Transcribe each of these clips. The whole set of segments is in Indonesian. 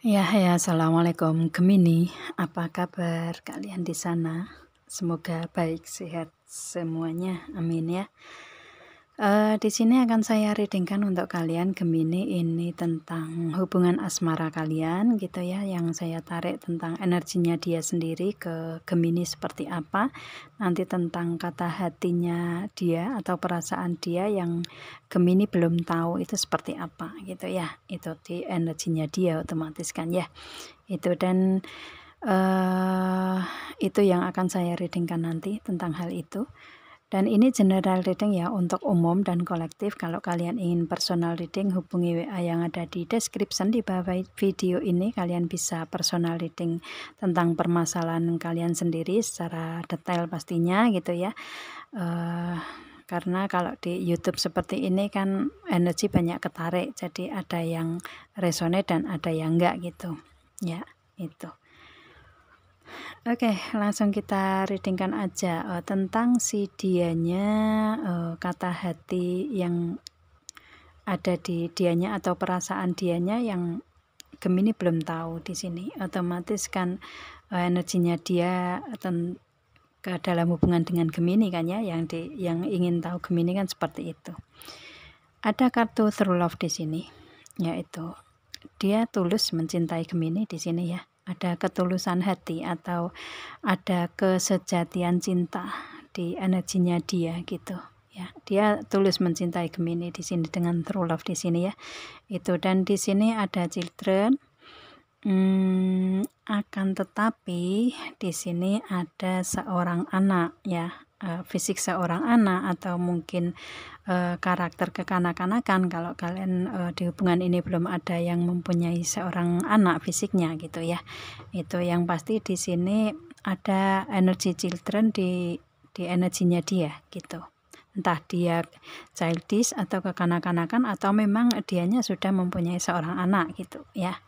Assalamualaikum Gemini. Apa kabar kalian di sana? Semoga baik, sehat semuanya. Amin ya. Di sini akan saya readingkan untuk kalian Gemini ini tentang hubungan asmara kalian gitu ya, yang saya tarik tentang energinya dia sendiri ke Gemini seperti apa. Nanti tentang kata hatinya dia atau perasaan dia yang Gemini belum tahu itu seperti apa gitu ya. Itu di energinya dia otomatis kan ya. Itu dan itu yang akan saya readingkan nanti tentang hal itu. Dan ini general reading ya, untuk umum dan kolektif. Kalau kalian ingin personal reading, hubungi WA yang ada di description di bawah video ini. Kalian bisa personal reading tentang permasalahan kalian sendiri secara detail pastinya gitu ya. Karena kalau di YouTube seperti ini kan energi banyak ketarik, jadi ada yang resonate dan ada yang enggak gitu ya. Itu Oke, langsung kita readingkan aja tentang si dianya, kata hati yang ada di dianya atau perasaan dianya yang Gemini belum tahu di sini. Otomatis kan energinya dia ke dalam hubungan dengan Gemini kan ya, yang ingin tahu Gemini kan seperti itu. Ada kartu True Love di sini, yaitu dia tulus mencintai Gemini di sini ya. Ada ketulusan hati atau ada kesejatian cinta di energinya dia gitu ya. Dia tulus mencintai Gemini di sini dengan true love di sini ya. Itu, dan di sini ada children. Akan tetapi di sini ada seorang anak ya, fisik seorang anak atau mungkin karakter kekanak-kanakan. Kalau kalian di hubungan ini belum ada yang mempunyai seorang anak fisiknya gitu ya. Itu yang pasti di sini ada energi children di energinya dia gitu. Entah dia childish atau kekanak-kanakan atau memang dianya sudah mempunyai seorang anak gitu ya.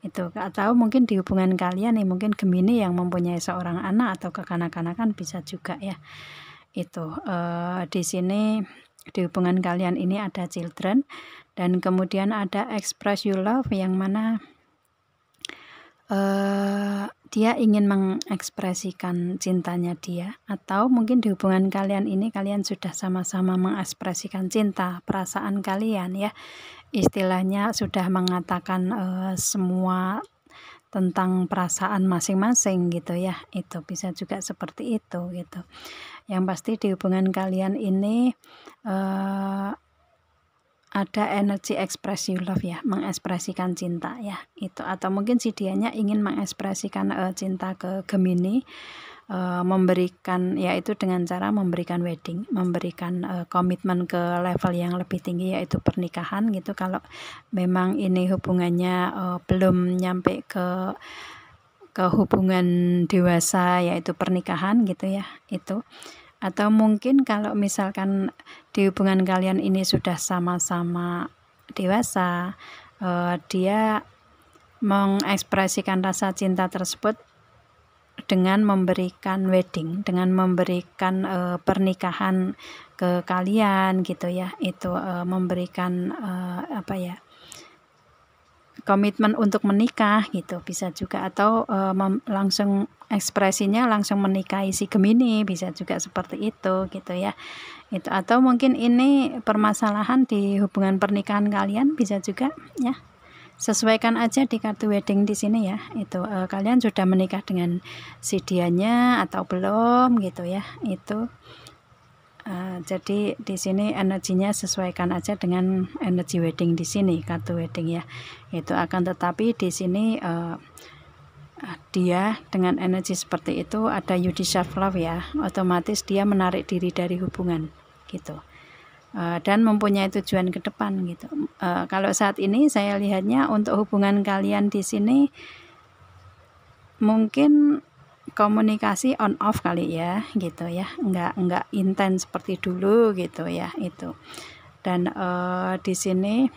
Itu, atau mungkin di hubungan kalian nih, mungkin Gemini yang mempunyai seorang anak atau kekanak-kanakan bisa juga ya. Itu di sini di hubungan kalian ini ada children, dan kemudian ada express your love yang mana dia ingin mengekspresikan cintanya dia, atau mungkin di hubungan kalian ini kalian sudah sama-sama mengekspresikan cinta perasaan kalian ya. Istilahnya sudah mengatakan semua tentang perasaan masing-masing gitu ya. Itu bisa juga seperti itu gitu. Yang pasti di hubungan kalian ini ada energi express your love ya, mengekspresikan cinta ya. Itu, atau mungkin si dianya ingin mengekspresikan cinta ke Gemini, memberikan, yaitu dengan cara memberikan wedding, memberikan komitmen ke level yang lebih tinggi, yaitu pernikahan gitu. Kalau memang ini hubungannya belum nyampe ke hubungan dewasa, yaitu pernikahan gitu ya. Itu, atau mungkin kalau misalkan di hubungan kalian ini sudah sama-sama dewasa, dia mengekspresikan rasa cinta tersebut dengan memberikan wedding, dengan memberikan pernikahan ke kalian gitu ya. Itu memberikan komitmen untuk menikah gitu bisa juga, atau langsung ekspresinya langsung menikahi si Gemini, bisa juga seperti itu gitu ya. Itu, atau mungkin ini permasalahan di hubungan pernikahan kalian bisa juga ya. Sesuaikan aja di kartu wedding di sini ya. Itu kalian sudah menikah dengan si dianya atau belum gitu ya. Itu jadi di sini energinya sesuaikan aja dengan energi wedding di sini, kartu wedding ya. Itu, akan tetapi di sini dia dengan energi seperti itu ada you deserve love ya. Otomatis dia menarik diri dari hubungan gitu. Dan mempunyai tujuan ke depan gitu. Kalau saat ini saya lihatnya untuk hubungan kalian di sini mungkin komunikasi on off kali ya gitu ya, enggak intens seperti dulu gitu ya. Itu, dan di sini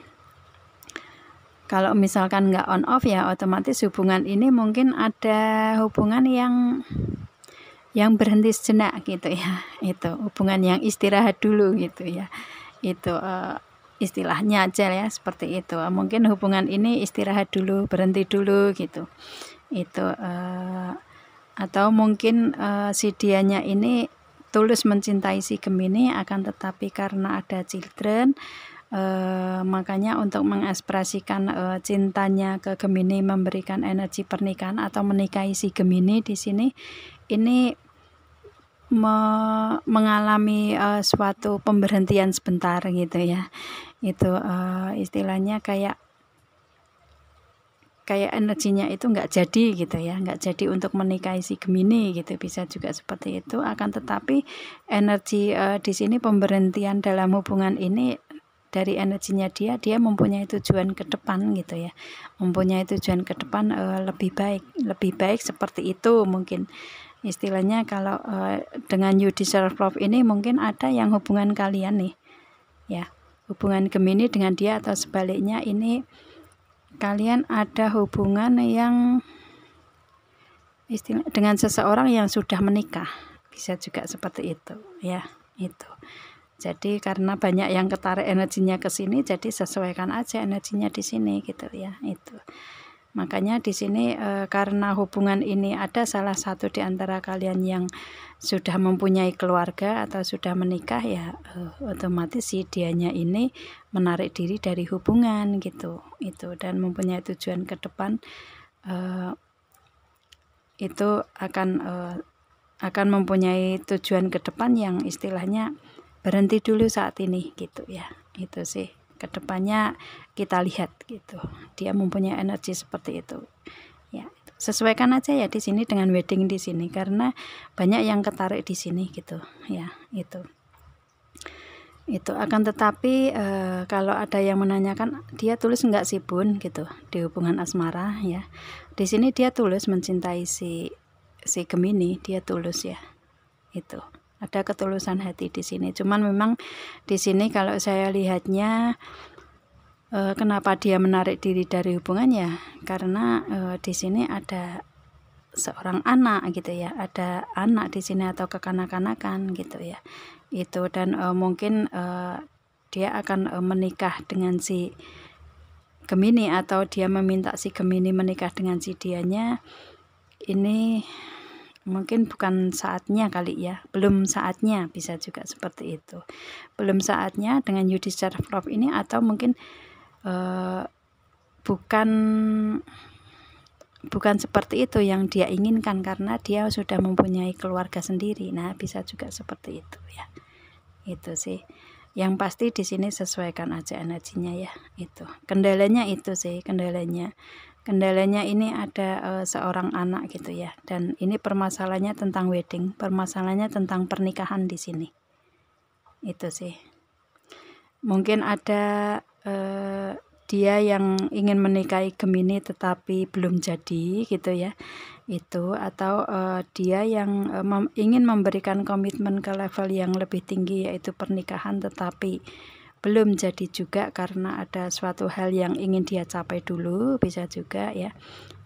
kalau misalkan enggak on off ya, otomatis hubungan ini mungkin ada hubungan yang berhenti sejenak gitu ya. Itu hubungan yang istirahat dulu gitu ya. Itu istilahnya aja ya seperti itu. Mungkin hubungan ini istirahat dulu, berhenti dulu gitu. Itu atau mungkin si dianya ini tulus mencintai si Gemini, akan tetapi karena ada children, makanya untuk mengekspresikan cintanya ke Gemini, memberikan energi pernikahan atau menikahi si Gemini di sini ini mengalami suatu pemberhentian sebentar gitu ya. Itu istilahnya kayak energinya itu nggak jadi gitu ya, nggak jadi untuk menikahi si Gemini gitu, bisa juga seperti itu. Akan tetapi energi di sini pemberhentian dalam hubungan ini dari energinya dia mempunyai tujuan ke depan gitu ya, mempunyai tujuan ke depan lebih baik seperti itu mungkin istilahnya. Kalau dengan You Deserve Love ini mungkin ada yang hubungan kalian nih ya, hubungan Gemini dengan dia atau sebaliknya, ini kalian ada hubungan yang dengan seseorang yang sudah menikah, bisa juga seperti itu ya. Itu jadi karena banyak yang ketarik energinya ke sini, jadi sesuaikan aja energinya di sini gitu ya. Itu makanya di sini karena hubungan ini ada salah satu di antara kalian yang sudah mempunyai keluarga atau sudah menikah ya, otomatis si dianya ini menarik diri dari hubungan gitu. Itu dan mempunyai tujuan ke depan, itu akan mempunyai tujuan ke depan yang istilahnya berhenti dulu saat ini gitu ya. Itu sih, kedepannya kita lihat gitu, dia mempunyai energi seperti itu ya. Sesuaikan aja ya di sini dengan wedding di sini, karena banyak yang ketarik di sini gitu ya. Itu akan tetapi kalau ada yang menanyakan dia tulus enggak sih Bun gitu di hubungan asmara ya, di sini dia tulus mencintai si Gemini, dia tulus ya. Itu ada ketulusan hati di sini. Cuman memang di sini kalau saya lihatnya kenapa dia menarik diri dari hubungannya, karena di sini ada seorang anak gitu ya, ada anak di sini atau kekanak-kanakan gitu ya. Itu dan mungkin dia akan menikah dengan si Gemini atau dia meminta si Gemini menikah dengan si dianya. Ini mungkin bukan saatnya kali ya, belum saatnya, bisa juga seperti itu, belum saatnya dengan You Deserve Love ini, atau mungkin bukan seperti itu yang dia inginkan karena dia sudah mempunyai keluarga sendiri. Nah, bisa juga seperti itu ya. Itu sih yang pasti di sini, sesuaikan aja energinya ya. Itu kendalanya, itu sih kendalanya ini ada seorang anak gitu ya, dan ini permasalahannya tentang wedding, permasalahannya tentang pernikahan di sini. Itu sih mungkin ada dia yang ingin menikahi Gemini tetapi belum jadi gitu ya. Itu atau dia yang ingin memberikan komitmen ke level yang lebih tinggi, yaitu pernikahan, tetapi belum jadi juga karena ada suatu hal yang ingin dia capai dulu, bisa juga ya.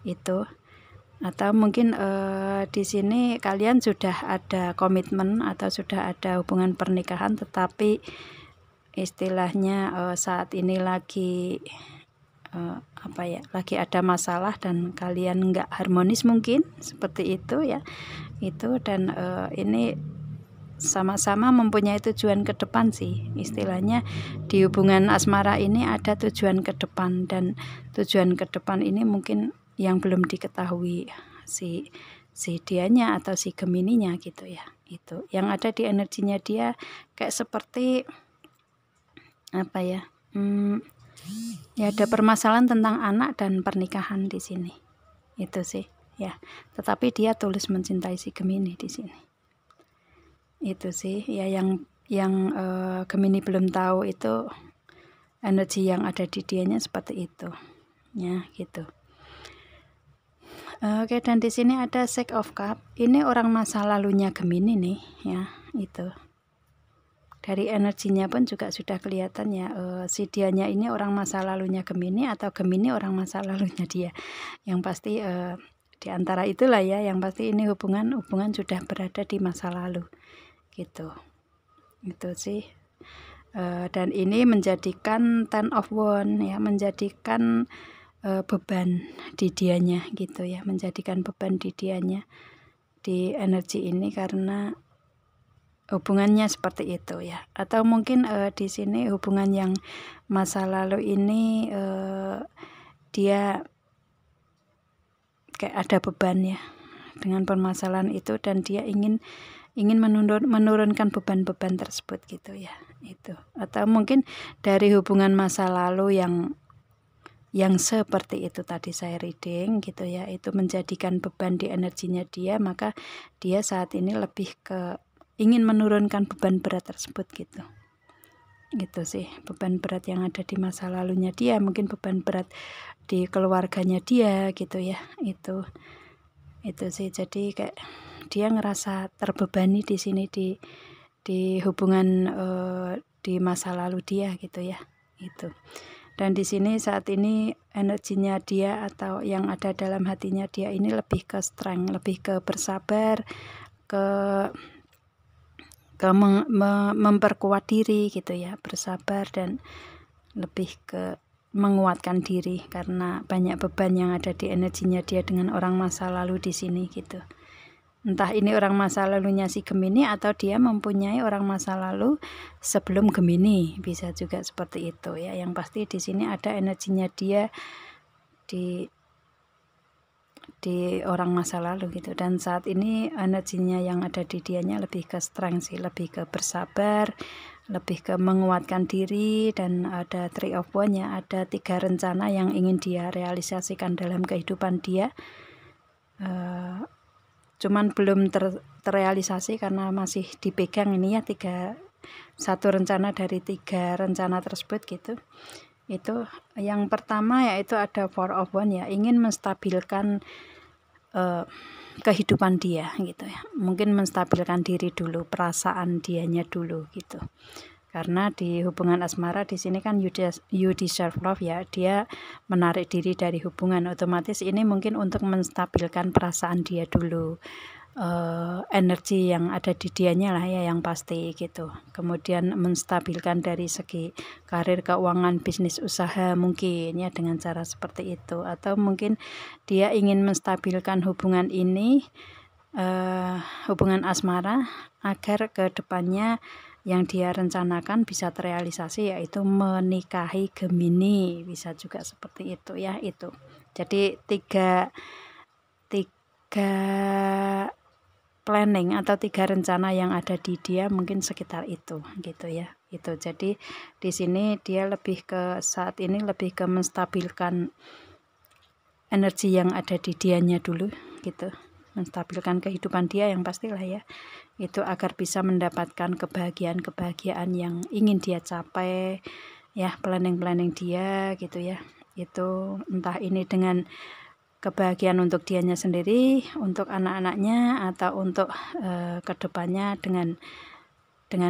Itu atau mungkin di sini kalian sudah ada komitmen atau sudah ada hubungan pernikahan, tetapi istilahnya saat ini lagi lagi ada masalah dan kalian nggak harmonis, mungkin seperti itu ya. Itu dan ini sama-sama mempunyai tujuan ke depan sih, istilahnya di hubungan asmara ini ada tujuan ke depan, dan tujuan ke depan ini mungkin yang belum diketahui si dianya atau si Gemininya gitu ya. Itu yang ada di energinya dia kayak seperti apa ya, ya ada permasalahan tentang anak dan pernikahan di sini. Itu sih ya, tetapi dia tulus mencintai si Gemini di sini. Itu sih ya yang Gemini belum tahu, itu energi yang ada di dianya seperti itu ya gitu. Oke, dan di sini ada Six of Cups. Ini orang masa lalunya Gemini nih ya. Itu dari energinya pun juga sudah kelihatan ya, si dianya ini orang masa lalunya Gemini atau Gemini orang masa lalunya dia. Yang pasti di antara itulah ya, yang pasti ini hubungan sudah berada di masa lalu gitu. Itu sih Dan ini menjadikan Ten of Wands ya, menjadikan beban di dianya gitu ya, menjadikan beban di dianya di energi ini karena hubungannya seperti itu ya. Atau mungkin di sini hubungan yang masa lalu ini dia kayak ada beban ya dengan permasalahan itu, dan dia ingin menurunkan beban-beban tersebut gitu ya, itu. Atau mungkin dari hubungan masa lalu yang seperti itu tadi saya reading gitu ya, itu menjadikan beban di energinya dia, maka dia saat ini lebih ke ingin menurunkan beban berat tersebut gitu. Gitu sih, beban berat yang ada di masa lalunya dia, mungkin beban berat di keluarganya dia gitu ya. Itu sih, jadi kayak dia ngerasa terbebani di sini di hubungan di masa lalu dia gitu ya. Itu. Dan di sini saat ini energinya dia atau yang ada dalam hatinya dia ini lebih ke strength, lebih ke bersabar, ke memperkuat diri gitu ya, bersabar dan lebih ke menguatkan diri karena banyak beban yang ada di energinya dia dengan orang masa lalu di sini gitu. Entah ini orang masa lalunya si Gemini atau dia mempunyai orang masa lalu sebelum Gemini, bisa juga seperti itu ya. Yang pasti di sini ada energinya dia di orang masa lalu gitu, dan saat ini energinya yang ada di dianya lebih ke strength sih, lebih ke bersabar, lebih ke menguatkan diri, dan ada Three of Wands ya, ada 3 rencana yang ingin dia realisasikan dalam kehidupan dia. Cuman belum terrealisasi karena masih dipegang ini ya, satu rencana dari 3 rencana tersebut gitu. Itu yang pertama yaitu ada Four of Wands ya, ingin menstabilkan kehidupan dia gitu ya, mungkin menstabilkan diri dulu, perasaan dianya dulu gitu. Karena di hubungan asmara di sini kan you deserve love ya, dia menarik diri dari hubungan, otomatis ini mungkin untuk menstabilkan perasaan dia dulu, energi yang ada di dianya lah ya yang pasti gitu. Kemudian menstabilkan dari segi karir, keuangan, bisnis, usaha mungkin ya dengan cara seperti itu. Atau mungkin dia ingin menstabilkan hubungan ini, hubungan asmara, agar ke depannya yang dia rencanakan bisa terrealisasi, yaitu menikahi Gemini, bisa juga seperti itu ya. Itu jadi tiga planning atau 3 rencana yang ada di dia mungkin sekitar itu gitu ya. Itu jadi di sini dia lebih ke saat ini lebih ke menstabilkan energi yang ada di dianya dulu gitu, menstabilkan kehidupan dia yang pastilah ya, itu agar bisa mendapatkan kebahagiaan yang ingin dia capai ya, planning dia gitu ya. Itu entah ini dengan kebahagiaan untuk dianya sendiri, untuk anak-anaknya, atau untuk kedepannya dengan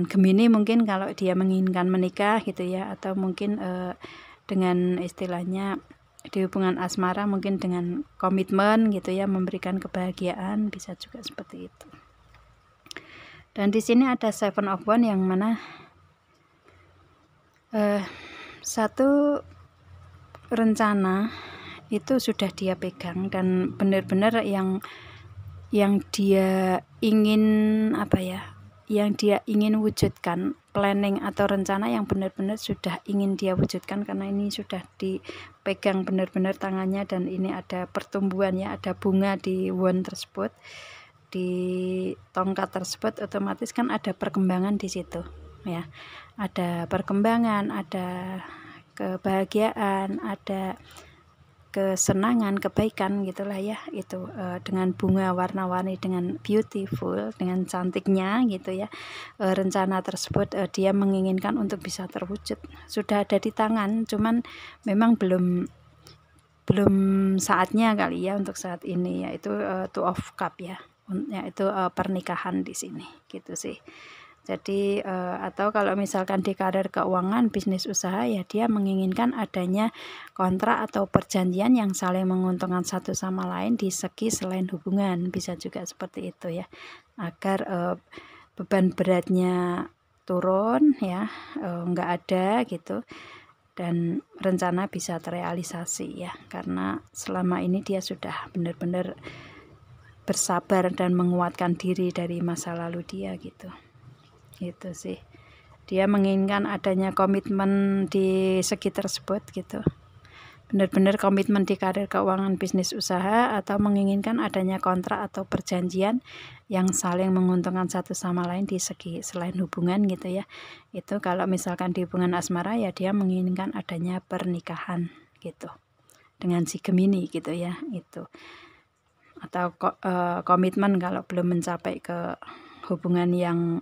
Gemini mungkin kalau dia menginginkan menikah gitu ya, atau mungkin dengan istilahnya di hubungan asmara mungkin dengan komitmen gitu ya, memberikan kebahagiaan, bisa juga seperti itu. Dan di sini ada Seven of Wands yang mana satu rencana itu sudah dia pegang dan benar-benar yang dia ingin yang dia ingin wujudkan, planning atau rencana yang benar-benar sudah ingin dia wujudkan, karena ini sudah dipegang benar-benar tangannya, dan ini ada pertumbuhan ya, ada bunga di wand tersebut, di tongkat tersebut, otomatis kan ada perkembangan di situ ya, ada perkembangan, ada kebahagiaan, ada kesenangan, kebaikan gitulah ya. Itu dengan bunga warna-warni, dengan beautiful, dengan cantiknya gitu ya. Rencana tersebut dia menginginkan untuk bisa terwujud, sudah ada di tangan, cuman memang belum saatnya kali ya untuk saat ini, yaitu Two of Cup ya, yaitu pernikahan di sini gitu sih. Jadi atau kalau misalkan di karir, keuangan, bisnis, usaha ya, dia menginginkan adanya kontrak atau perjanjian yang saling menguntungkan satu sama lain di segi selain hubungan, bisa juga seperti itu ya, agar beban beratnya turun ya, nggak ada gitu, dan rencana bisa terrealisasi ya, karena selama ini dia sudah benar-benar bersabar dan menguatkan diri dari masa lalu dia gitu. Itu sih, dia menginginkan adanya komitmen di segi tersebut gitu, benar-benar komitmen di karir, keuangan, bisnis, usaha, atau menginginkan adanya kontrak atau perjanjian yang saling menguntungkan satu sama lain di segi selain hubungan gitu ya. Itu kalau misalkan di hubungan asmara ya dia menginginkan adanya pernikahan gitu dengan si Gemini gitu ya, itu. Atau komitmen kalau belum mencapai ke hubungan yang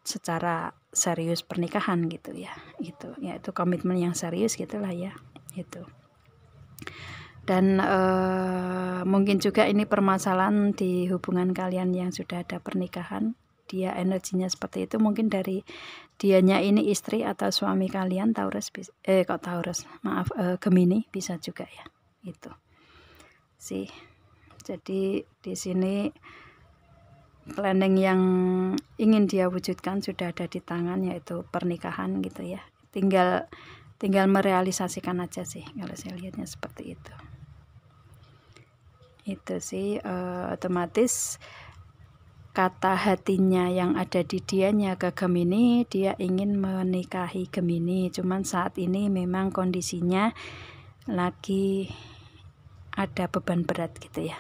secara serius pernikahan gitu ya, itu komitmen yang serius gitulah ya, itu. Dan mungkin juga ini permasalahan di hubungan kalian yang sudah ada pernikahan, dia energinya seperti itu, mungkin dari dianya ini istri atau suami kalian Taurus, Gemini bisa juga ya, itu sih. Jadi di sini planning yang ingin dia wujudkan sudah ada di tangan, yaitu pernikahan gitu ya, tinggal merealisasikan aja sih kalau saya lihatnya seperti itu. Itu sih otomatis kata hatinya yang ada di dianya ke Gemini, dia ingin menikahi Gemini, cuman saat ini memang kondisinya lagi ada beban berat gitu ya.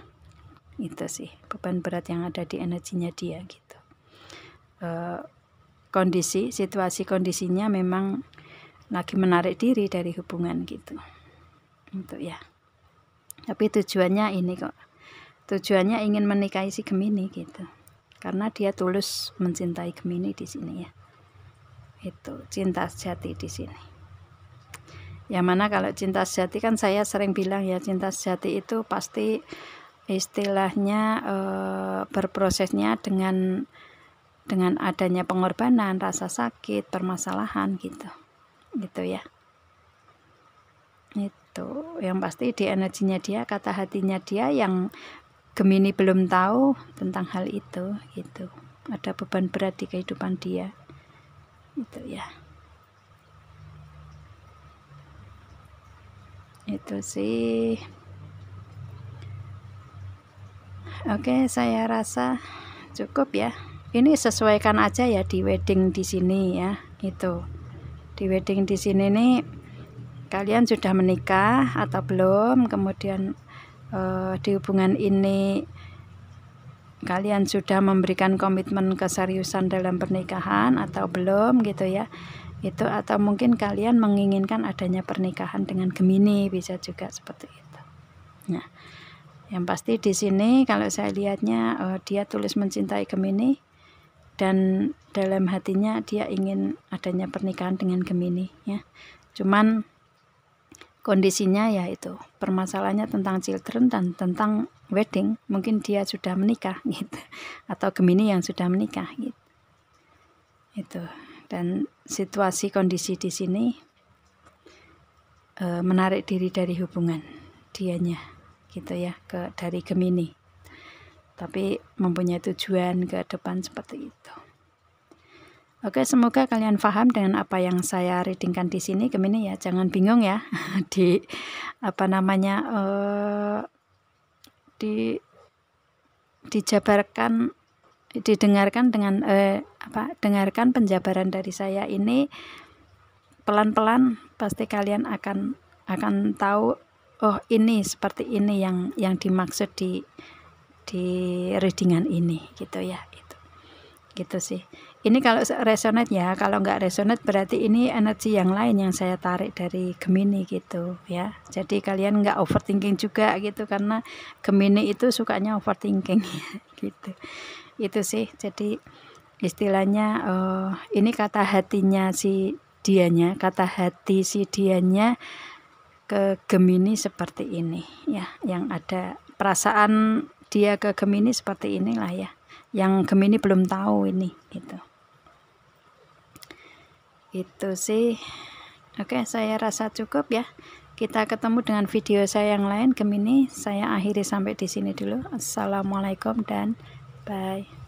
Itu sih beban berat yang ada di energinya dia gitu. Situasi kondisinya memang lagi menarik diri dari hubungan gitu, untuk ya. Tapi tujuannya ini kok, tujuannya ingin menikahi si Gemini gitu, karena dia tulus mencintai Gemini di sini ya. Itu cinta sejati di sini. Yang mana kalau cinta sejati kan saya sering bilang ya, cinta sejati itu pasti istilahnya berprosesnya dengan adanya pengorbanan, rasa sakit, permasalahan gitu ya. Itu yang pasti di energinya dia, kata hatinya dia yang Gemini belum tahu tentang hal itu gitu. Ada beban berat di kehidupan dia itu ya. Itu sih. Oke, saya rasa cukup ya. Ini sesuaikan aja ya di wedding di sini ya. Itu di wedding di sini nih, kalian sudah menikah atau belum? Kemudian di hubungan ini kalian sudah memberikan komitmen keseriusan dalam pernikahan atau belum gitu ya. Itu, atau mungkin kalian menginginkan adanya pernikahan dengan Gemini, bisa juga seperti itu. Nah, yang pasti di sini kalau saya lihatnya dia tulus mencintai Gemini, dan dalam hatinya dia ingin adanya pernikahan dengan Gemini ya. Cuman kondisinya ya itu, permasalahannya tentang children dan tentang wedding, mungkin dia sudah menikah gitu, atau Gemini yang sudah menikah gitu. Itu, dan situasi kondisi di sini menarik diri dari hubungan dianya gitu ya, dari Gemini, tapi mempunyai tujuan ke depan seperti itu. Oke, semoga kalian paham dengan apa yang saya readingkan di sini, Gemini ya. Jangan bingung ya di didengarkan dengan dengarkan penjabaran dari saya ini pelan-pelan, pasti kalian akan tahu, oh ini seperti ini yang dimaksud di readingan ini gitu ya. Gitu sih. Ini kalau resonate ya, kalau nggak resonate berarti ini energi yang lain yang saya tarik dari Gemini gitu ya. Jadi kalian nggak overthinking juga gitu, karena Gemini itu sukanya overthinking gitu. Itu sih. Jadi istilahnya ini kata hatinya si dianya, kata hati si dianya ke Gemini seperti ini ya, yang ada perasaan dia ke Gemini seperti inilah ya, yang Gemini belum tahu ini gitu. Itu sih. Oke, saya rasa cukup ya. Kita ketemu dengan video saya yang lain Gemini. Saya akhiri sampai di sini dulu. Assalamualaikum dan bye.